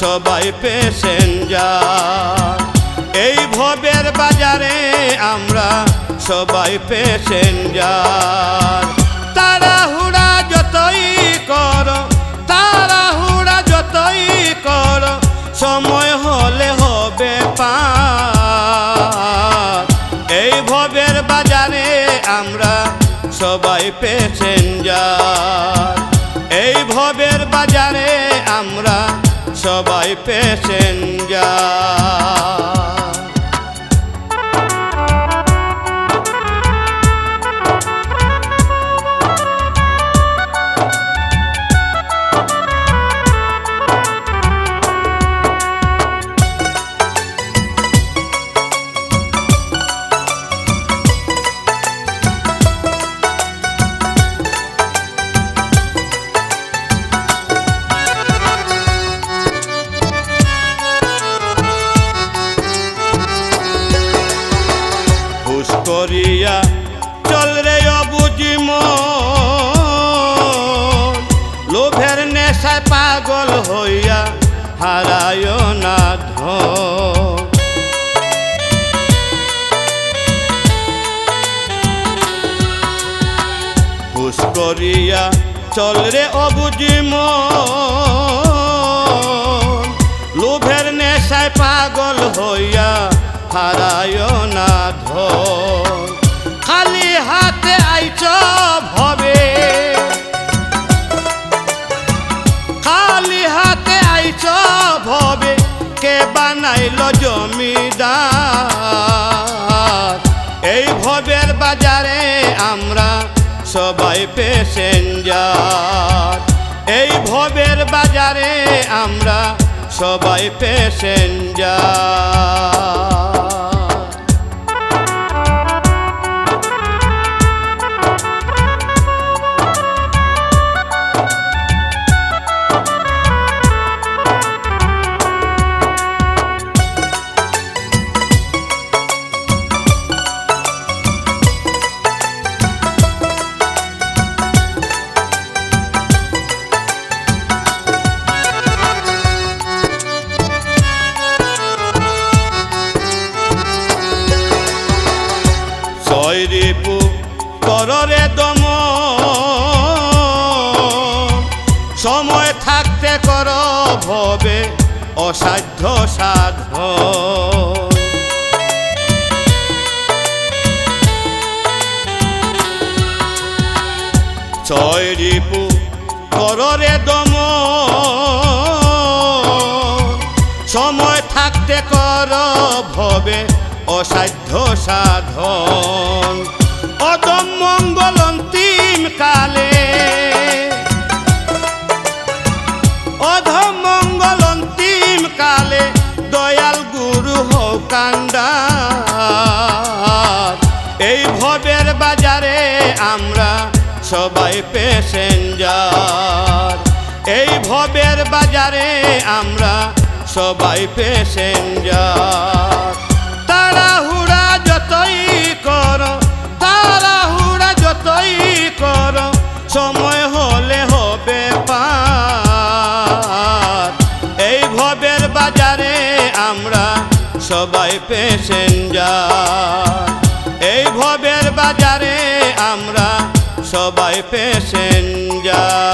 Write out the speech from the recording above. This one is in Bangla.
সবাই প্যাসেঞ্জার। এই ভবের বাজারে আমরা সবাই প্যাসেঞ্জার। তাড়াহুড়া যতই করো, তাড়াহুড়া যতই করো, সময় হলে হবে পার। এই ভবের বাজারে আমরা সবাই প্যাসেঞ্জার। এই ভবের বাজারে আমরা সবাই প্যাসেঞ্জার। করিয়া চল রে অবুঝি মন, লোভের নেশায় পাগল হইয়া হারায় না ধন। হুশ করিয়া চল রে অবুঝি মন, লোভের নেশায় পাগল হইয়া হারায় না ধন। খালি হাতে আইছ ভবে, খালি হাতে আইছ ভবে, কে বানাইল জমিদার। এই ভবের বাজারে আমরা সবাই প্যাসেঞ্জার। এই ভবের বাজারে আমরা সবাই প্যাসেঞ্জার। রিপু কররে দমন, সময় থাকতে কর ভবে অসাধ্য সাধন। ছয় রিপু কররে দমন, সময় থাকতে কর ভবে অসাধ্য সাধন। অদম মঙ্গল অন্তিম কালে, অধম মঙ্গল অন্তিম কালে, দয়াল গুরু হও কান্ডার। এই ভবের বাজারে আমরা সবাই প্যাসেঞ্জার। এই ভবের বাজারে আমরা সবাই প্যাসেঞ্জার। তাড়াহুড়া যতই করো, তাড়াহুড়া যতই করো, সময় হলে হবে পার। এই ভবের বাজারে আমরা সবাই প্যাসেঞ্জার। এই ভবের বাজারে আমরা সবাই প্যাসেঞ্জার।